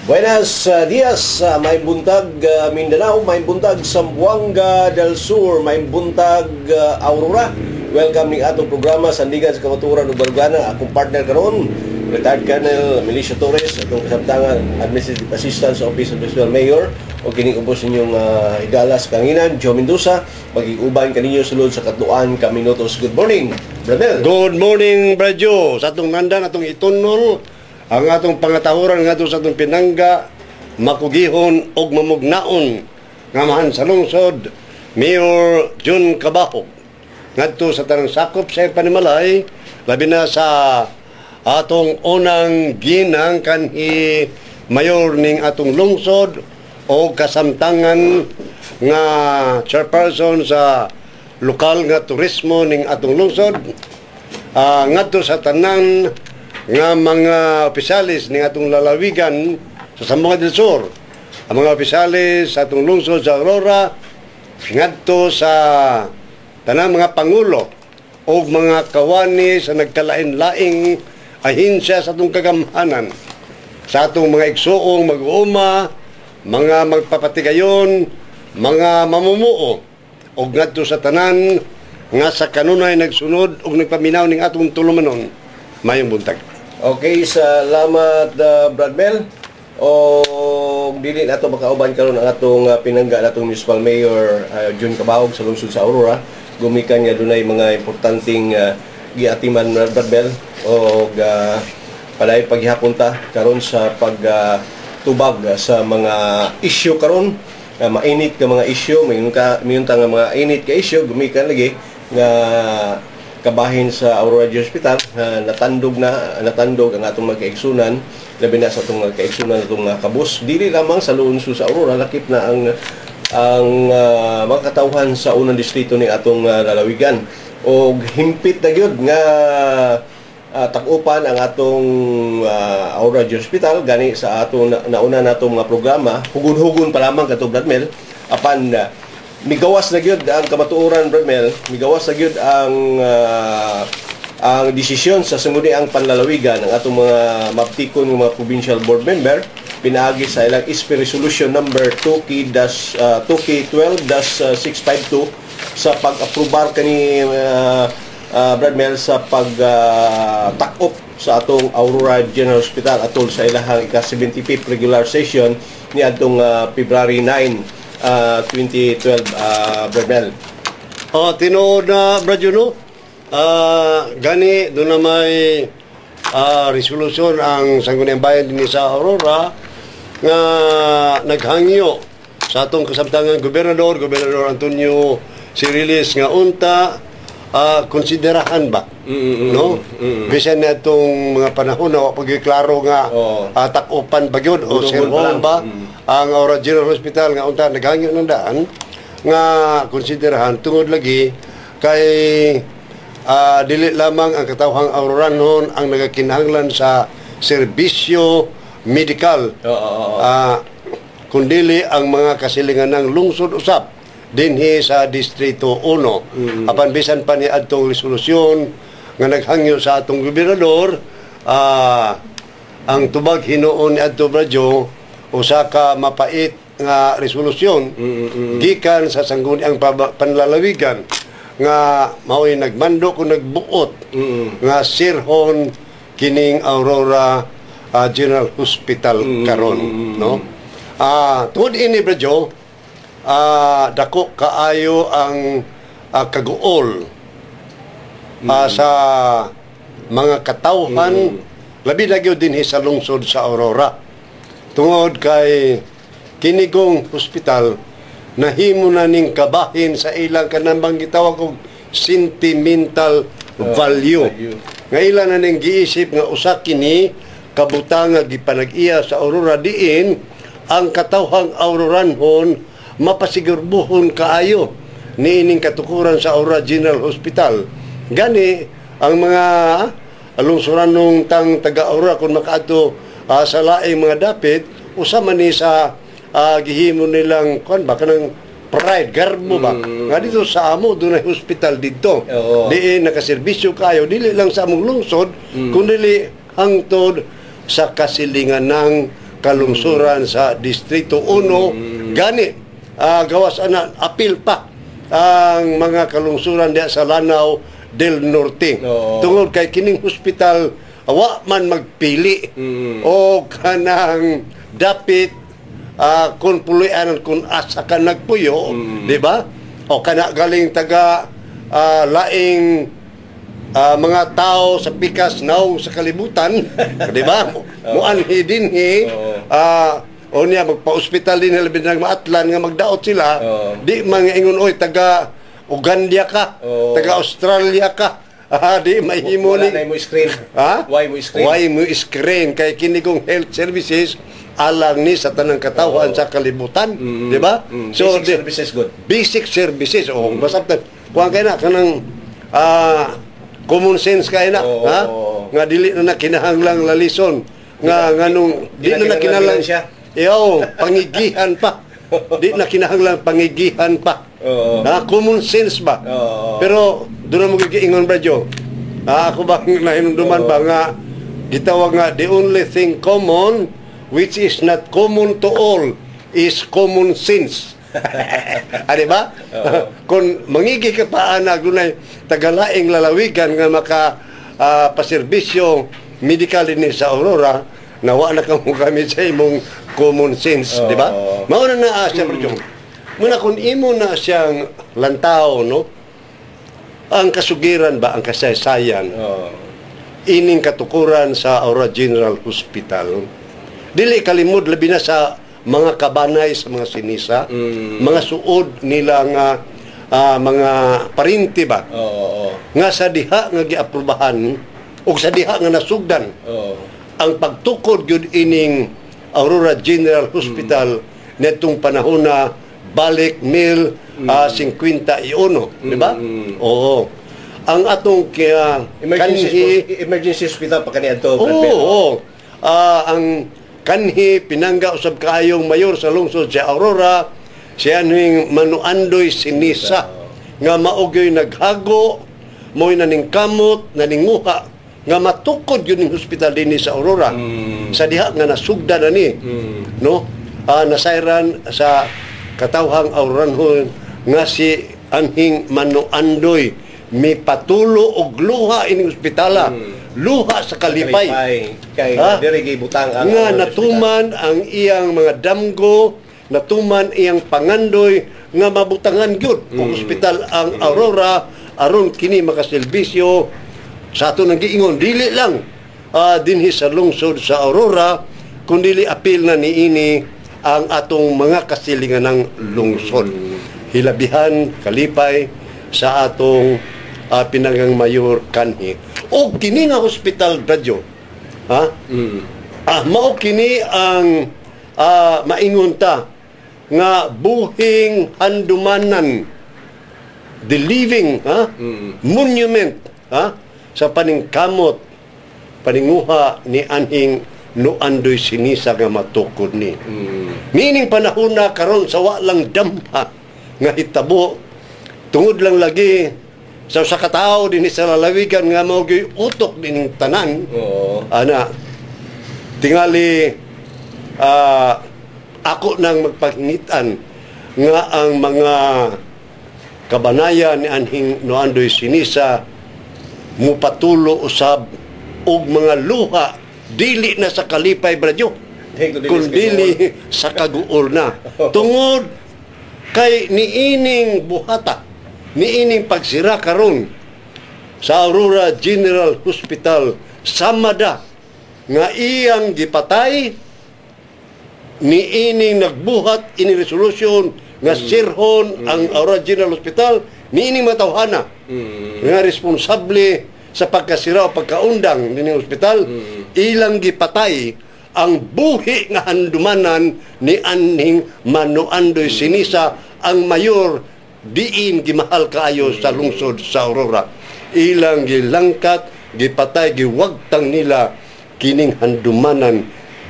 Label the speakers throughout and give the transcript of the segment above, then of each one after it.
Speaker 1: Buenos dias, may buntag Mindanao, may buntag Zamboanga del Sur, may buntag Aurora. Welcome ni atong programa Sandigan sa Kamaturan ug Barugana. Akong partner karon, Retired Colonel Milicio Torres, atong kasamtangan Administrative Assistant sa Office of Municipal Mayor o kining ubos ninyong higalas kanginan, Joe Mendoza. Magig-uban kaninyo sulod sa katluan ka minutos. Good morning, brother.
Speaker 2: Good morning, Bradyo. Sa atong nandan, atong itunol ang atong pangatahuran nga sa atong pinangga, makugihon og mamugnaon nga mahan sa lungsod, Mayor Jun Cabahog. Ngadto sa tanang sakop sa Panimalay, labi na sa atong unang ginang kanhi mayor ning atong lungsod o kasamtangan nga chairperson sa lokal nga turismo ning atong lungsod. Ngadto sa tanan nga mga opisyalis ning atong lalawigan sa Zamboanga del Sur, ang mga opisyalis sa atong lungsod sa Aurora, ngadto sa tanang mga pangulo o mga kawani sa nagkalain-laing ahensya sa atong kagamhanan, sa atong mga igsuong mag-uuma, mga magpapatigayon, mga mamumuo, o ngadto sa tanan nga sa kanunay nagsunod o nagpaminaw ning atong tulumanon. Mayong buntag.
Speaker 1: Okay, salamat Brad Mel. O dili nato makauban karon ang atong pinangga natong Municipal Mayor Jun Cabahog sa lungsod sa Aurora. Gumikan nga dunay mga importanteng giatiman Brad Mel o palay paghihapunta karon sa pagtubag sa mga issue karon, mainit ka mga issue, mayun nga mga init ka issue gumikan lagi nga kabahin sa Aurora Hospital. Natandog ang atong magkaigsunan, labi na sa atong magkaigsunan atong kabus dili lamang sa lungsod sa Aurora, lakip na ang mga katawhan sa unang distrito ni atong lalawigan. O himpit na gyud nga takupan ang atong Aurora Hospital gani sa atong nauna natong mga programa. Hugon-hugon pa lamang kato Brad Mel, apan migawas na gyud ang kamatuoran Brad Mel, migawas na gyud ang desisyon sa sumudi ang panlalawigan ang atong mga maptikon ng mga provincial board member pinaagi sa ilang ISP resolution number 2K12-652 sa pag-aprobar kani Brad Mel sa pag-takop sa atong Aurora General Hospital atol sa ilahang ika-75th regular session ni atong February 9 2012 Brad Mel.
Speaker 2: Tinuod na Bradyo, no? Gani doon na may resolusyon ang Sangguniang Bayan din sa Aurora nga naghangyo sa atong kasamtangan Gobernador Antonio Cirilis nga unta konsiderahan ba, no? Bisan na itong mga panahon na pagkiklaro nga takupan ba yun o sirhon ba ang Aurora General Hospital nga unta naghangyo ng daan nga konsiderahan tungod lagi kay dili lamang ang katawhang Auroranon ang nagakinahanglan sa serbisyo medikal, kundili ang mga kasilingan ng lungsod usap dinhi sa Distrito 1. Apan bisan pa ni adtong resolusyon nga naghangyo sa atong gobernador, ang tubag hinuon ni adto Bradyo usa ka mapait nga resolusyon gikan sa sangguniang panlalawigan nga mao'y nagmando kung nagbuot nga sirhon kining Aurora General Hospital karon, no? Tungod ini Bradyo, dako kaayo ang kaguol sa mga katawhan labi na gyud dinhi sa lungsod sa Aurora. Tungod kay kinigong hospital nahimo na ning kabahin sa ilang kanambang gitawag og sentimental value. Nga ilan na ning giisip nga usa kini kabutang nga gipanag-iya sa Aurora diin ang katawhang Auroranhon mapasigurbuhon kaayo niining katukuran sa Aurora General Hospital. Gani ang mga lungsuranong tang taga-Aurora kung makaadto sa laing mga dapit usama ni sa gihimo nilang kuan ba kanang pride garbo ba nga dito sa amo dunay hospital dito diin nakaserbisyo kayo dili lang sa among lungsod kundi hangtod sa kasilingan ng kalungsuran sa Distrito 1 gani gawas ana apil pa ang mga kalungsuran diya sa Lanao del Norte. Tungod kay kining hospital wa man magpili o kanang dapit kung puloy-an kung asa ka nagpuyo, di ba? O kana galing taga laing mga tao sa pikas naong sa kalibutan, di ba? Muanhi dinhi o niya magpa-ospital din labi nang maatlan nga magdaot sila, di mga ingon oy taga Uganda ka, taga Australia ka. Di mahimo ni.
Speaker 1: Wala na mo screen.
Speaker 2: Ha?
Speaker 1: Why mo screen?
Speaker 2: Why mo screen kay kini kong health services alang ni sa tanang katawan sa kalibutan, di ba?
Speaker 1: So basic services good.
Speaker 2: Basic services basta kuan kay na kanang common sense kay na, ha? Nga dili na kinahanglang lalison nga nganong di na kinahanglang siya. Pangigihan pa. Di na kinahanglang pangigihan pa. Common sense ba? Pero doon na mo gigiingon ba, Joe? Ako ba nahinunduman ba nga gitawag nga the only thing common which is not common to all is common sense. Di ba? Kung mangigi ka pa anak dunay tagalaing lalawigan nga maka paserbisyo medical din sa Aurora, nawa na kamo kami sa imong common sense, di ba? Mauna na siya, Bro. Muna kung imo na siyang lantaw, no? Ang kasugiran ba, ang kasaysayan, ining katukuran sa Aurora General Hospital, dili kalimod labi na sa mga kabanay sa mga sinisa, mga suod nila nga mga parinti ba? Nga sa diha nga giaprubahan o sa diha nga nasugdan. Ang pagtukod gyud ining Aurora General Hospital netong panahon na balik 51, di ba? Oo. Ang atong
Speaker 1: emergency hospital pa kaniadto.
Speaker 2: Ang kanhi pinangga usab kaayong mayor sa lungsod sa Aurora, siya ning Manuandoy Sinisa nga maugyoy naghago mo'y naningkamot naninguha nga matukod yun ng hospital din sa Aurora sa diha nga nasugda na ni no nasayran sa katawhang Auroranhon nga si anhing Manuandoy mi patulo og luha ining ospitala luha sa kalipay
Speaker 1: kay diri gibutang ang
Speaker 2: nga natuman ang iyang mga damgo, natuman iyang pangandoy nga mabutangan gyud og ospital ang Aurora aron kini makaserbisyo sa ato nang giingon dili lang dinhi sa lungsod sa Aurora kundi apil na niini ang atong mga kasilingan ng lungsod. Hilabihan, kalipay sa atong pinanggang mayor kanhi. O kini nga hospital radyo. Mao kini ang maingon ta nga buhing handumanan, the living monument sa paningkamot paninguha ni anhing Nuandoy Sinisa nga matukod ni. Mining panahon na karon sa walang damha nga hitabo tungod lang lagi sa usa ka tawo dinhi sa lalawigan nga mao gyud utok dining tanan. Ana tingali ako nang magpahingitan nga ang mga kabanayan ni anhing Nuandoy Sinisa mupatulo usab og mga luha dili na sa kalipay bradyo kundi sa kaguol na tungod kay niining buhata niining pagsira karon sa Aurora General Hospital samada nga iyang gipatay niining nagbuhat ini resolution nga sirhon ang Aurora General Hospital niining matawhana nga responsable sa pagkasira o pagkaundang din ospital ilang gipatay ang buhi nga handumanan ni anhing Manuandoy Sinisa ang mayor diin gimahal kaayo sa lungsod sa Aurora ilang gilangkat gipatay giwagtang nila kining handumanan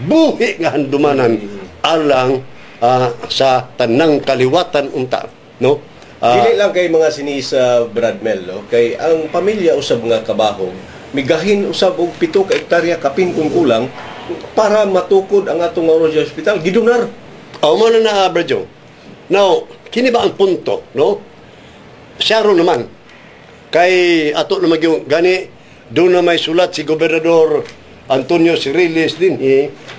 Speaker 2: buhi nga handumanan alang sa tanang kaliwatan unta no.
Speaker 1: Dili lang kay mga sinisa Bradmel, no? Kay ang pamilya usab nga kabahog, migahin usab og 7 ka hektarya kapin kung kulang para matukod ang atong Aurora Hospital gidunar.
Speaker 2: Mo na Bradyo. Now, kini ba ang punto, no? Siya ron naman. Kay ato na magyong gani, doon na may sulat si Gobernador Antonio Ciriles din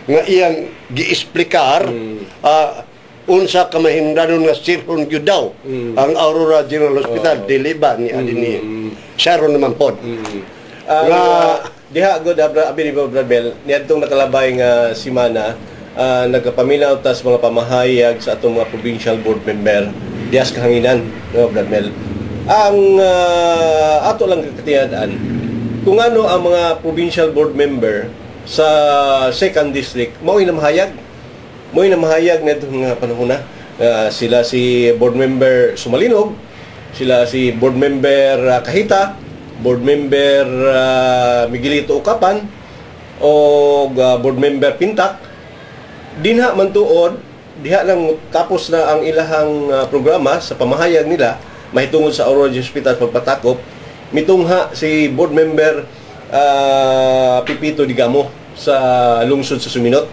Speaker 2: nga iyang giisplikar unsa ka mahindanon nga sirhon gyud daw ang Aurora General Hospital dili ba ni adini. Siya ron naman pod.
Speaker 1: Diha god abi ni Brad Mel niadtong nakalabay nga simana nagapaminaw ta sa mga pamahayag sa atong mga provincial board member dias kahanginan no Brad Mel. Ang ato lang katiyan kung ano ang mga provincial board member sa 2nd district mao'y namahayag na itong panahon na sila si board member Sumalinog, sila si board member Kahita, board member Miguelito Ucapan o board member Pintak dinha man tuod diha lang tapos na ang ilahang programa sa pamahayag nila mahitungod sa Aurora Hospital pagpatakop mitungha si board member Pipito Digamo sa lungsod sa Suminot.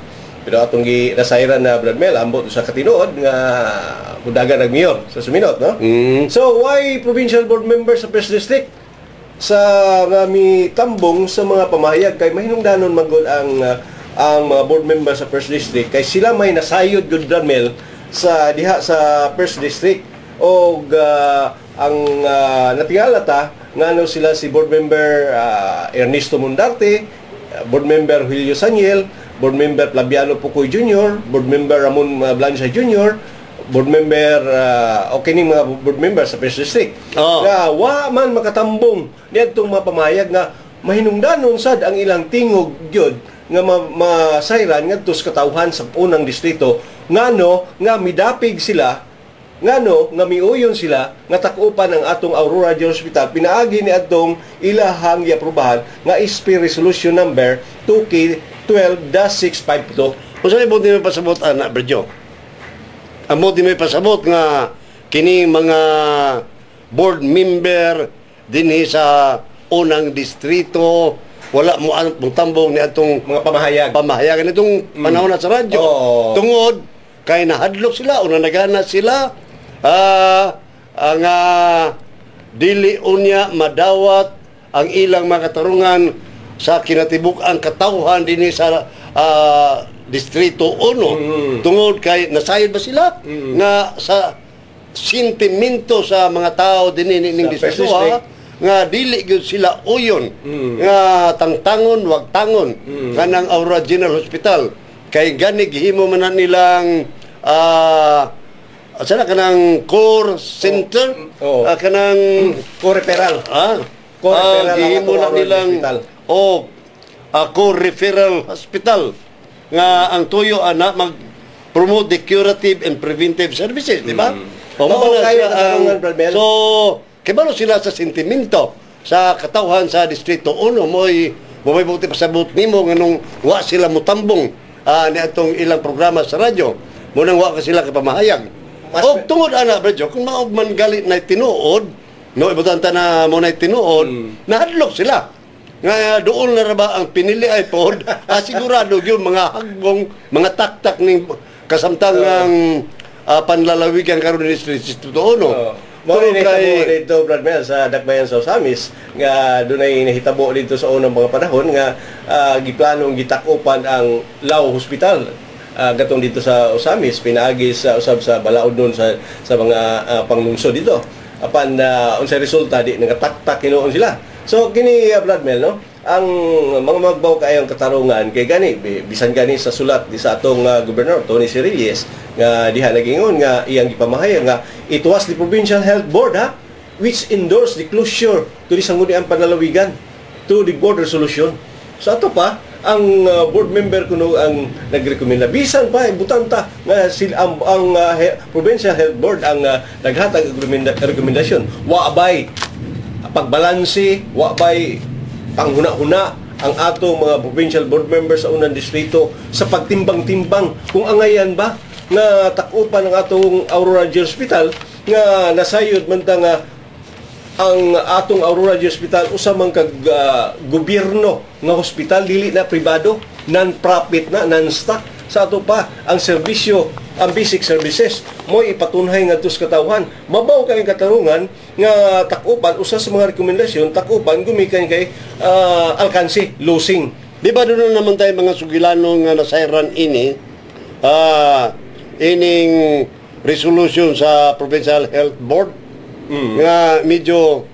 Speaker 1: Pero atong ginasayran na Brad Mel ambot sa katinuod nga hudagan nag mayor sa Suminot, no? So why provincial board member sa First District sa ngami tambong sa mga pamahayag kay mahinungdanon magod ang mga board member sa First District kay sila may nasayod gud Brad Mel sa diha sa First District o ang natingala ta ngano sila si board member Ernesto Mundarte, board member Julio Saniel, board member Flaviano Pucoy Jr., board member Ramon Blancha Jr., board member o kining mga board member sa First District. Nga wa man makatambong niadtong mga pamayag nga mahinungdanon sad ang ilang tingog gyud nga masayran ngadto sa katawhan sa unang distrito ngano nga midapig sila ngano nga miuyon sila nga takupan ang atong Aurora General Hospital pinaagi ni adtong ilahang giaprubahan nga SP Resolution number 2K12-652.
Speaker 2: Usa mo di may pasabot anak Bradyo. Amo di may pasabot nga kini mga board member dinhi sa unang distrito wala mo ang tambong ni atong
Speaker 1: mga pamahayagan
Speaker 2: nitong panahon na sa radyo. Tungod kay nahadlok sila o nanagana sila ang dili unya madawat ang ilang mga katarungan sa kinatibuk-ang katawhan dinhi sa distrito 1 tungod kay nasayod ba sila nga sa sentimento sa mga tao dinhi ning distrito nga dili gyud sila uyon nga tangtangon wag tangon kanang Aurora General Hospital kay gani gihimo man na nilang sana kanang core center kanang
Speaker 1: core referral
Speaker 2: gihimo na nilang core referral hospital nga ang tuyo ana mag promote the curative and preventive services di ba? So kibalo sila sa sentimento sa katawhan sa distrito 1 mo'y buti pasabot nimo nganong wa sila mutambong ni atong ilang programa sa radyo munang wa ka sila kapamahayag o tungod ana Bradyo kung maog man galit na tinuod no ibutanta na mo na tinuod nahadlok sila nga doon na ba ang pinili ay pod sigurado gyud mga hagbong mga taktak ning kasamtangang panlalawigan karon ni distrito 1
Speaker 1: Mao ni nahitabo dito Brad Mel sa Dakbayan sa Osamis nga dunay nahitabo dito sa unang mga panahon nga giplanong gitakupan ang Lao Hospital gatong dito sa Osamis pinaagi sa usab sa balaod nun sa mga panglungsod dito apan unsay resulta di nagataktak hinuon sila so kini Brad Mel no ang mga magbaw kayong katarungan kay gani bisan gani sa sulat di sa atong Gobernador Tony Ciriles nga diha nagingon nga iyang gipamahayag nga it was the Provincial Health Board which endorsed the closure to the Sangguniang Panlalawigan to the board resolution. So ato pa ang board member kuno ang nagrekomenda bisan pa butanta nga ang Provincial Health Board ang naghatag rekomendasyon wa bay pagbalanse wa bay panghuna-huna ang atong mga provincial board members sa unang distrito sa pagtimbang-timbang kung angayan ba nga takupan ang atong Aurora General Hospital nga nasayod man ta nga ang atong Aurora General Hospital usa man kag gobyerno nga hospital, dili na pribado, non-profit na, non-stock. Sa ato pa ang serbisyo, ang basic services mo ipatunhay ngadto sa katawhan. Mabaw kay katarungan nga takupan usa sa mga rekomendasyon, takupan gumikan kay alkansi, losing.
Speaker 2: Di ba doon naman tayo mga sugilano nga nasayran ini, ining resolution sa Provincial Health Board nga medyo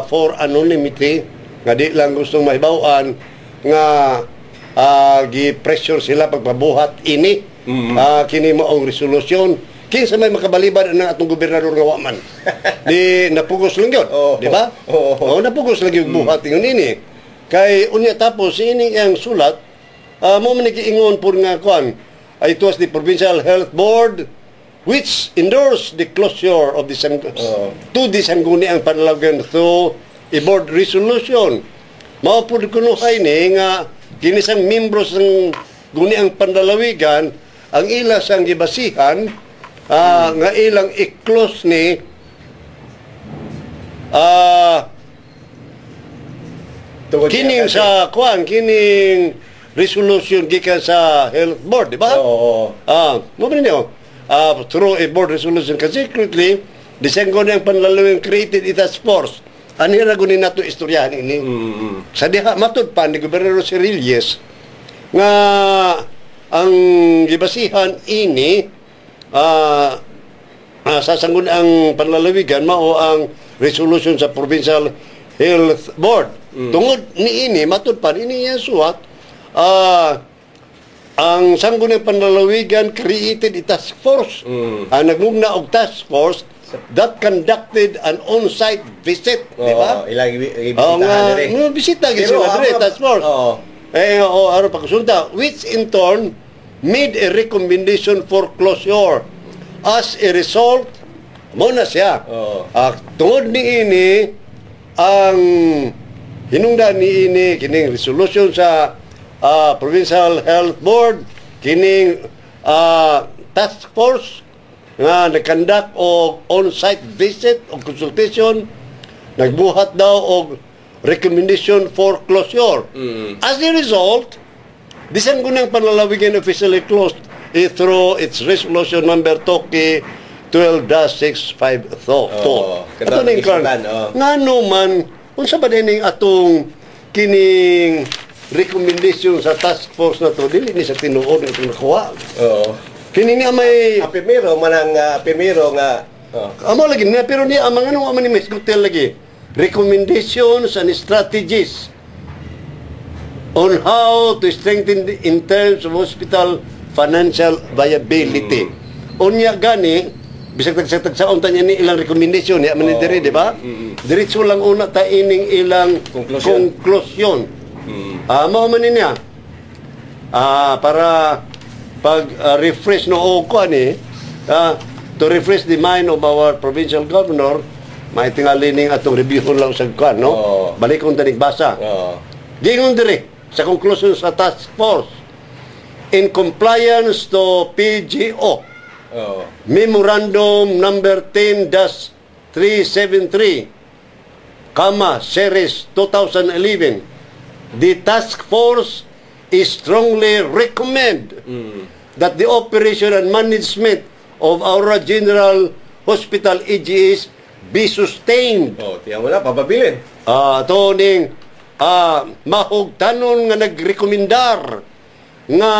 Speaker 2: for anonymity, nga di lang gustong maibawan nga gi-pressure sila pagpabuhat ini kini mo ang resolusyon kinsa may makabaliban ng atong gobernador nga waman di napugos lang yun, di ba? Napugos lang yung buhat yun ini kay unya tapos ini ang sulat mo man giingon por nga kuan it was the Provincial Health Board which endorsed the closure of the to the Sangguniang Panlalawigan through a board resolution. Mao pud kunuhay ni nga kinisang membro sang Guniang Panlalawigan ang ila sang gibasihan nga ilang i-close ni kining sa kuan kining resolution gikan sa health board, di ba?
Speaker 1: Oo.
Speaker 2: Mo ba niyo? Through a board resolution consequently the Sangguniang Panlalawigan created a task force. Ani ra gunin nato istoryahan ini. Sa diha matud pa ni Gobernador Cirilles nga ang gibasihan ini sa Sangguniang Panlalawigan mao ang resolution sa Provincial Health Board. Tungod ni ini matud pa ini yang suwat ang Sangguniang Panlalawigan created a task force. Nagmugna og task force that conducted an on-site visit, di ba?
Speaker 1: Ilang ibisitahan dire.
Speaker 2: Bisita sila dire, task force. Aron pagkasulta, which in turn made a recommendation for closure. As a result, mo na siya. Tungod ni ini, ang hinungdan ni ini, kining resolution sa Provincial Health Board, kining task force, nga nag-conduct og on-site visit o consultation, nagbuhat daw og recommendation for closure. As a result, the Sangguniang Panlalawigan officially closed through its resolution number Toki 12-652. Ito na yung klan. Nga naman, kung sa ba din atong kining recommendation sa task force na to, dili ni sa tinuod itong nakuha. Kini niya may
Speaker 1: primero manang primero nga
Speaker 2: amo lagi na pero niya ang mga ano man ni Miss Gutel lagi recommendations and strategies on how to strengthen in terms of hospital financial viability. Unya gani bisag tagsaon ta niya ni ilang recommendation niya man diri di ba? Diretso lang una ta ining ilang conclusion. Mao man niya. Para pag-refresh no o ni to refresh the mind of our provincial governor, may tingali ning atong review lang sa kuan, no? Balikon tanig basa. Gingon dire sa conclusion sa task force in compliance to PGO Memorandum number 10-373 series 2011, the task force is strongly recommend that the operation and management of Aurora General Hospital EGS be sustained.
Speaker 1: Tiyan mo na, papabilin.
Speaker 2: Ito ning mahugtanon nga nagrekomendar nga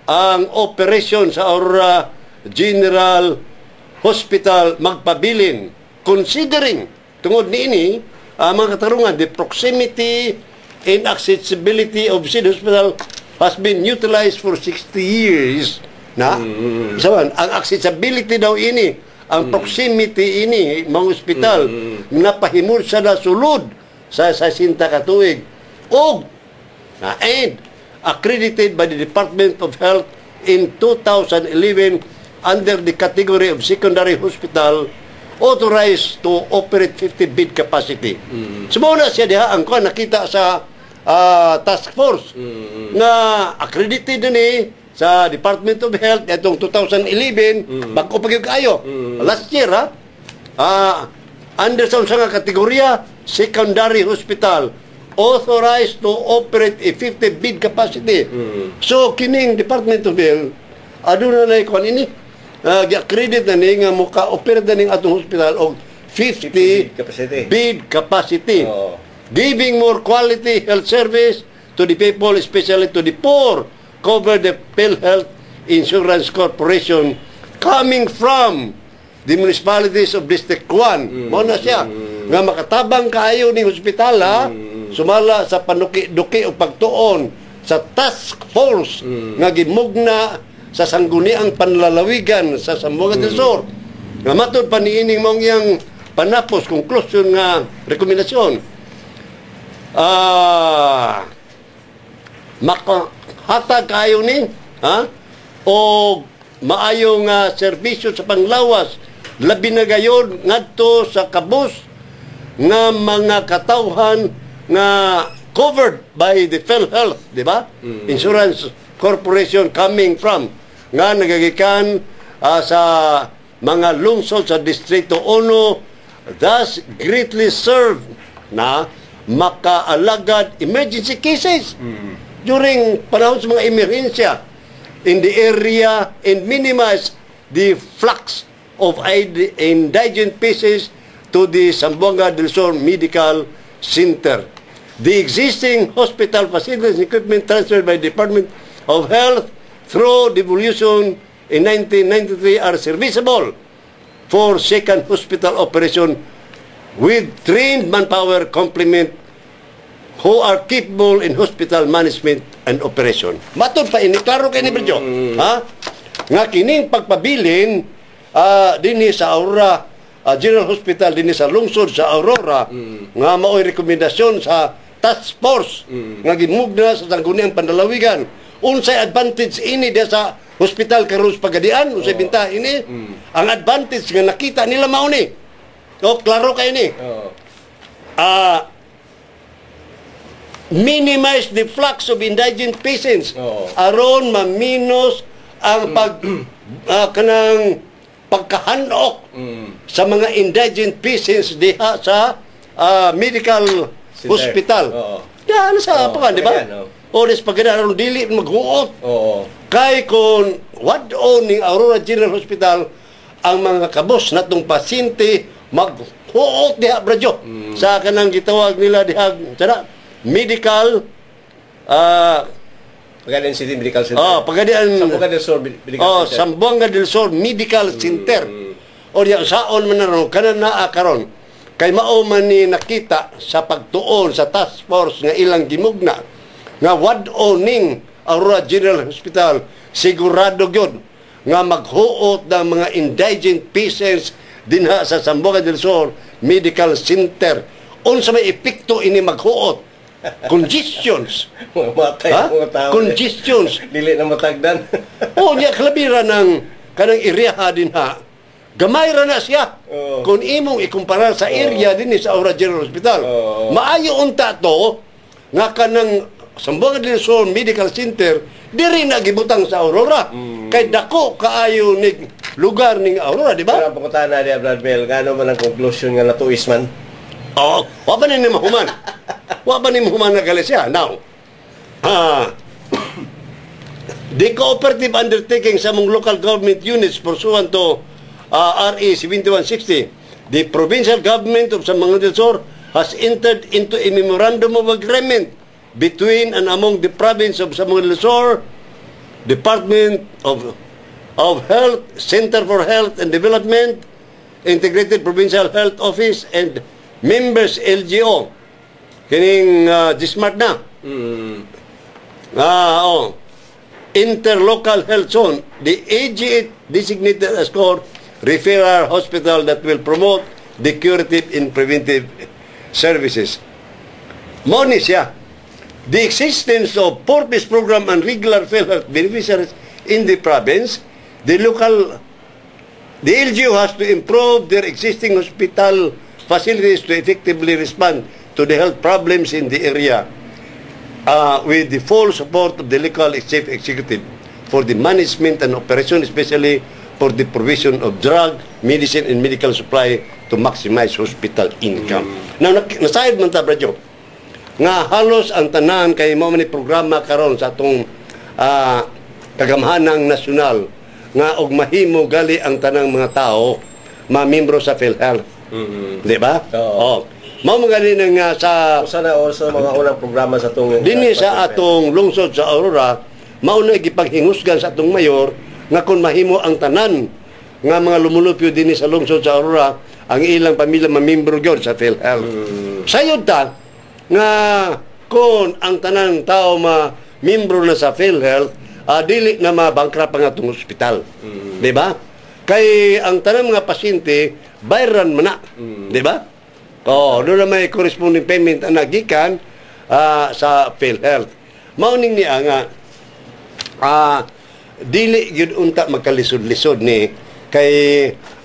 Speaker 2: ang operation sa Aurora General Hospital magpabilin considering tungod niini mga katarungan the proximity and accessibility of said hospital has been utilized for 60 years na saban ang accessibility daw ini ang proximity ini mga hospital napahimul sa nasulod sa 60 ka tuig og and accredited by the Department of Health in 2011 under the category of secondary hospital authorized to operate 50 bed capacity. Sumuna siya diha ang kuan nakita sa task force na accredited ni sa Department of Health itong 2011 bago pa kayo last year under sa unsang kategorya secondary hospital authorized to operate effective bed capacity. So kining Department of Health aduna na kon ini gi-accredit na ni nga muka-operate na ning atong hospital og 50 bed capacity. Giving more quality health service to the people, especially to the poor, cover the PhilHealth Insurance Corporation coming from the municipalities of District 1. Mo na siya nga makatabang kaayo ning hospital sumala sa panuki-duki o pagtuon sa task force nga gimugna sa sangguniang panlalawigan sa Zamboanga del Sur. Nga matod pa niining mong iyang panapos conclusion nga rekomendasyon. Makahatag kayo ni o maayong serbisyo sa panglawas labi na gayon ngadto sa kabus nga mga katawhan nga covered by the PhilHealth, di ba? Insurance Corporation coming from nga nagagikan sa mga lungsod sa Distrito 1, thus greatly served na makaalagad emergency cases during panahon sa mga emerhensya in the area and minimize the flux of indigent patients to the Zamboanga del Sur Medical Center. The existing hospital facilities and equipment transferred by the Department of Health through devolution in 1993 are serviceable for second hospital operation with trained manpower complement who are capable in hospital management and operation. Matod pa ini, klaro kayo ni Berjo. Nga kining pagpabilin dinhi sa Aurora General Hospital dinhi sa lungsod sa Aurora nga mao'y rekomendasyon sa task force nga gimugna sa sangguniang panlalawigan. Unsay advantage ini dia sa hospital karon sa Pagadian, unsay binta ini? Ang advantage nga nakita nila mao ni. O klaro kay ni. Minimize the flux of indigent patients aron maminos ang kanang pagkahanok sa mga indigent patients diha sa medical hospital. Yan sa pa di ba? Oras pagkada aron dili maghuot. Kay kon what owning Aurora General Hospital ang mga kabos natong pasyente maghuot diha Bradyo sa kanang gitawag nila diha sana medical
Speaker 1: Pagadian City Medical Center.
Speaker 2: Pagadian
Speaker 1: Zamboanga del Sur Medical Center.
Speaker 2: Zamboanga del Sur Medical Center. O diya saon man naron kanan naa karon kay mao man ni nakita sa pagtuon sa task force nga ilang gimugna nga wad owning Aurora General Hospital sigurado gyud nga maghuot ng mga indigent patients dinha sa Zamboanga del Sur Medical Center. Unsa may epekto ini maghuot? Congestions.
Speaker 1: Matay mga tao.
Speaker 2: Congestions.
Speaker 1: Dili na matagdan.
Speaker 2: Nya kalabira ng kanang area din ha. Gamay ra na siya. Kung imong ikumpara sa area din sa Aurora General Hospital. Maayo unta to nga kanang Zamboanga del Sur Medical Center diri na gibutang sa Aurora. Kay dako kaayo ni lugar ning Aurora, di ba?
Speaker 1: Para pangutahan na diya Brad Mel, ngano man ang conclusion nga natuis man?
Speaker 2: Wa ba ni mahuman? Wa ba ni mahuman na siya? Now, the cooperative undertaking sa mong local government units pursuant to RA 7160, the provincial government of Zamboanga del Sur has entered into a memorandum of agreement between and among the province of Zamboanga del Sur, Department of Health, Center for Health and Development, Integrated Provincial Health Office, and members LGO. Kining Gismart na. Interlocal Health Zone. The AG8 designated as core referral hospital that will promote the curative and preventive services. Moni siya. The existence of purpose program and regular health beneficiaries in the province, the LGU has to improve their existing hospital facilities to effectively respond to the health problems in the area with the full support of the local chief executive for the management and operation, especially for the provision of drug, medicine, and medical supply to maximize hospital income. Now, nasayad man ta, Bradyo, nga halos ang tanan kay mo man ni programa karon sa atong kagamhanang nasyonal nga og mahimo gali ang tanang mga tao mamembro sa PhilHealth. Di ba?
Speaker 1: Oo.
Speaker 2: Mao magaling nga sa
Speaker 1: Sana sa mga unang programa sa itong...
Speaker 2: dinhi sa atong lungsod sa Aurora, mao na gipaghingusgan sa atong mayor nga kung mahimo ang tanan nga mga lumulupyo dinhi sa lungsod sa Aurora ang ilang pamilya mamembro gyud sa PhilHealth. Sayod ta nga kung ang tanan tao membro na sa PhilHealth, dili na ma-bankrupt ang atong ospital. Di ba? Kay ang tanan mga pasyente bayaran man na. Di ba? Doon na may corresponding payment ang nagikan sa PhilHealth. Mauning niya nga, dili yun unta magkalisod-lisod ni kay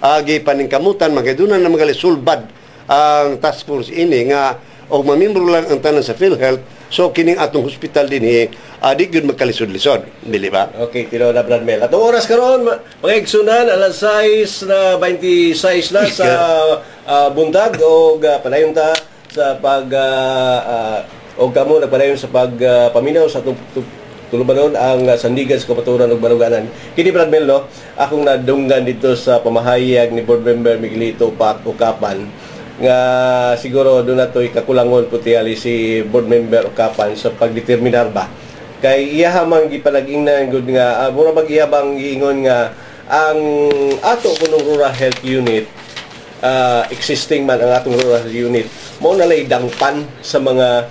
Speaker 2: agi paningkamutan, magadunan na magalisulbad ang task force ini nga o mamembro lang ang tanan sa PhilHealth, so kining atong hospital din di yun magkalisod-lisod. Dili ba?
Speaker 1: Okay, tino na Brad Mel. Atong oras karon mga igsunan, alas 6 na 26 na sa bundag o padayon ta sa pag o kamo nagpadayon sa pagpaminaw sa tulubanon ang sandigan sa kapaturan ug banuganan. Kini Brad Mel, no, akong nadunggan dito sa pamahayag ni Board Member Miguelito Pac Ucapan nga siguro doon na ito'y kakulangon puti ali si Board Member Ucapan sa pagdeterminar ba kay iya hamang gipanag-ingnan gud nga mura mag-iyabang giingon nga ang ato kunong rural health unit existing man ang atong rural health unit mao na lay dangpan sa mga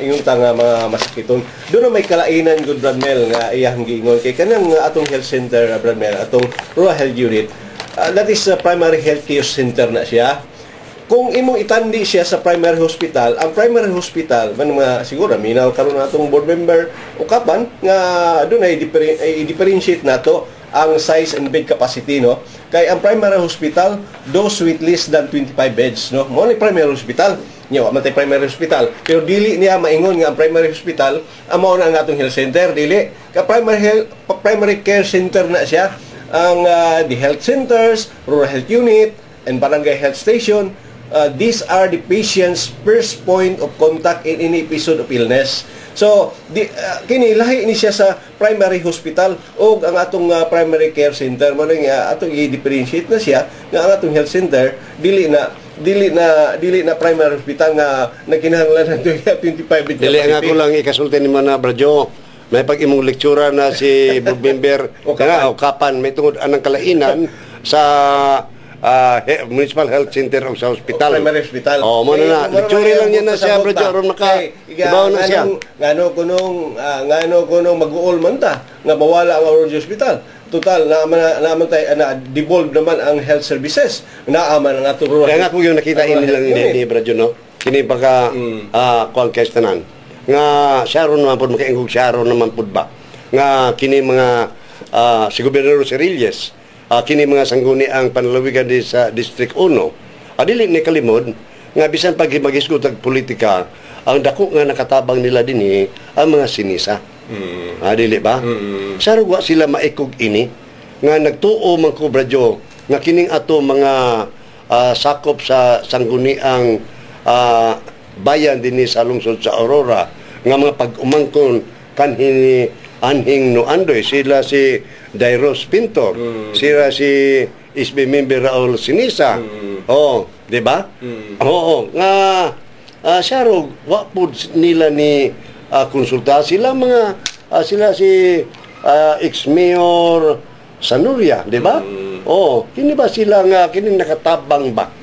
Speaker 1: ingon ta nga mga masakiton. Doon na may kalainan gud Brad Mel nga iyang giingon kay kanang atong health center Brad Mel, atong rural health unit that is a primary health care center na siya. Kung imong itandi siya sa primary hospital, ang primary hospital man mga siguro minaw karon natong board member Ucapan nga doon ay differentiate nato ang size and bed capacity, no, kay ang primary hospital those with less than 25 beds, no, mo ni primary hospital nya wa man tay primary hospital pero dili niya maingon nga ang primary hospital amo na ang atong health center, dili ka primary care center na siya. Ang the health centers, rural health unit, and barangay health station, these are the patient's first point of contact in any episode of illness. So, kini lahi ni siya sa primary hospital o ang atong primary care center mo nga atong i-differentiate na siya nga ang atong health center dili na primary hospital nga nagkinahanglan ng 25 bed.
Speaker 2: Dili nga ko lang ikasulti ni mana Bradyo. May pag imong lektura na si board member Ucapan may tungod anang kalainan sa Municipal Health Center o sa hospital.
Speaker 1: Primary hospital.
Speaker 2: Mo na lecture lang yan na siya Bradyo aron ibaw na siya.
Speaker 1: Ngano kunong mag-uol man ta nga mawala ang urology hospital. Total naman tayo devolve naman ang health services. Naaman ang atong rural.
Speaker 2: Kaya nga kung yung nakita ini lang ni Bradyo, no. Kini pagka kuang kestanan nga Sharon naman po, makaingog Sharon naman po ba nga kini mga si Gobernador Cerilles kini mga sangguni ang panlalawigan di sa District 1 dili ni kalimod nga bisan pag magisgot og politika ang dako nga nakatabang nila dinhi ang mga sinisa dili ba sarog wa sila maikog ini nga nagtuo man ko Bradyo nga kining ato mga sakop sa sangguniang bayan dinhi sa lungsod sa Aurora nga mga pag-umangkon kanhini anhing Noandoy, sila si Dairos Pintor, sila si SB member Raul Sinisa. Di ba? Oo, nga sarog wa pud nila ni konsulta sila mga sila si ex-mayor Sanuria, di ba? Kini ba sila nga kini nakatabang ba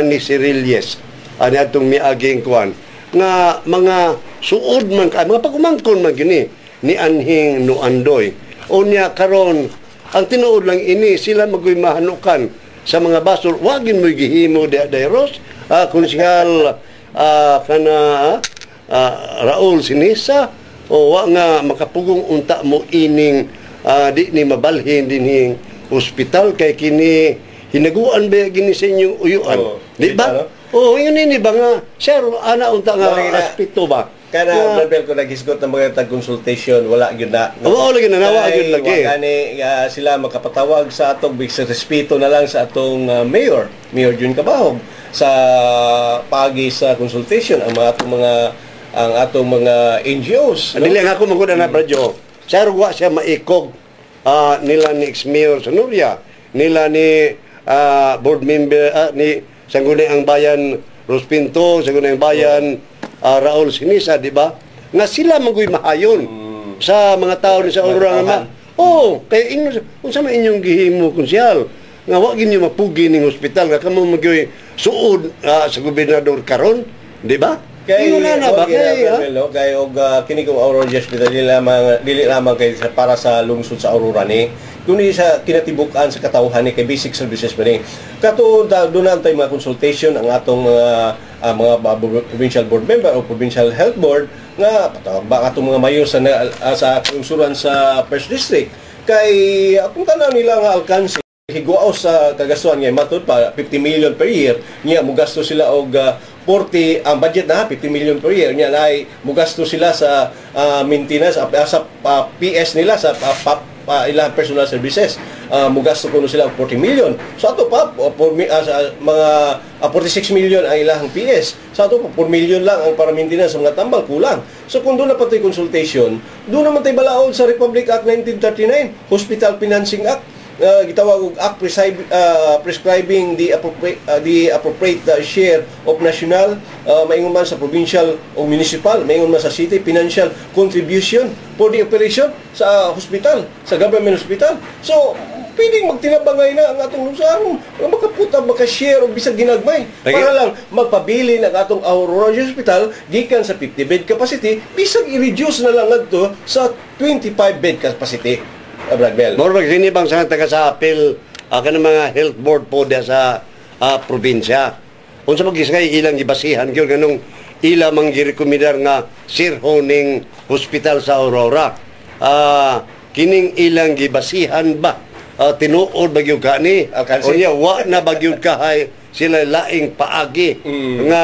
Speaker 2: ni Cerilles ani atong miaging kuan nga mga suod man mga pagumangkon man gini ni anhing Noandoy o niya karon ang tinuod lang ini sila magoy mahanukan sa mga basol wagin mo gihimo Dairos konsehal Raul Sinisa o wa nga makapugong unta mo ining di ni mabalhin dinhing hospital kay kini hinaguan ba gini sa inyong uyuan, di ba? Yun ini ba nga, sir, ana unta nga aspekto ba?
Speaker 1: Kana Brad, kung naghisgot ng mga tag-consultation, wala yun na.
Speaker 2: Oo, lagi na nawa yun lagi.
Speaker 1: Kani sila makapatawag sa atong sa respeto na lang sa atong Mayor Jun Cabahog sa pagi sa consultation ang atong mga NGOs.
Speaker 2: No? Dili nga ako maguna na Bradyo. Sa ruwa siya maikog nila ni ex-mayor Sonoria, nila ni board member ni Sangguniang Bayan Rospinto, Sangguniang Bayan Raul Sinisa, di ba? Nga sila magoy mahayon sa mga tao ni sa Aurora nga. Kaya inyo, kung sama inyong gihimo konsyal, nga wag inyo mapugi ning ospital, nga kamo magoy suod sa gobernador karon, di ba?
Speaker 1: Kay kini kong Aurora Hospital dili lamang kay para sa lungsod sa Aurora ni kundi sa kinatibukan sa katawhan ni kay basic services pa ni kato doon antay mga consultation ang atong mga provincial board member o provincial health board nga patawag ba atong mga mayor sa lungsuranan sa first district kay kung tanaw nila nga alkanse higuaw sa kagastuhan nga matud pa 50 million per year niya mogasto sila og 40 ang budget na 50 million per year niya ay mogasto sila sa maintenance sa PS nila sa ilang personal services mogasto kuno sila og 40 million so ato pa mga 46 million ang ilang PS sa ato pa 4 million lang ang para maintenance sa mga tambal kulang so kung doon na pati consultation doon naman tay balaod sa Republic Act 1939 Hospital Financing Act gitawag og act prescribing the appropriate share of national maingon man sa provincial o municipal maingon man sa city financial contribution for the operation sa hospital sa government hospital so pwedeng magtinabangay na ang atong lungsod makaputa maka-share o bisag ginagmay para lang magpabili ng atong Aurora Hospital gikan sa 50 bed capacity bisag i-reduce na lang adto sa 25 bed capacity. Brad Bell.
Speaker 2: Morag sini bang sa taga sa apil kanang mga health board po dia sa probinsya. Unsa magisay ilang gibasihan gyud nganong ila mang girekomendar nga sirhoning hospital sa Aurora. Kining ilang gibasihan ba tinuod bagyud kani o niya wa na bagyud kahay sila laing paagi nga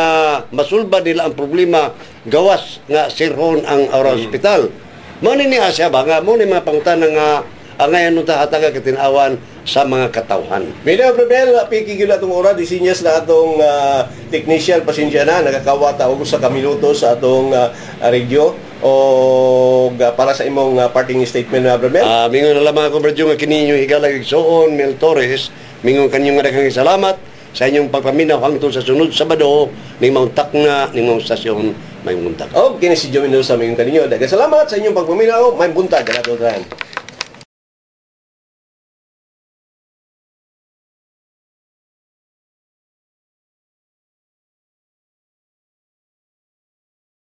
Speaker 2: masulba nila ang problema gawas nga sirhon ang Aurora Hospital. Mao ni asya ba nga mo ni mga pangutana nga ngayon nung hataga katinawan sa mga katawhan.
Speaker 1: Bila Brabel, pikigil atong ora, disinyas na atong technician, pasensya na, nakakawata og sa kaminuto sa atong radio o para sa imong parting statement na Brabel.
Speaker 2: Mingon na lamang ako Bradyo nga kininyo higalag igsoon Mel Torres, mingon kanyong nga daghang salamat sa inyong pagpaminaw hangtod sa sunod Sabado ning mauntak na ning mga stasyon may buntag.
Speaker 1: Kini si Joe Mendoza mingon kaninyo. Daghang salamat sa inyong pagpaminaw, may buntag na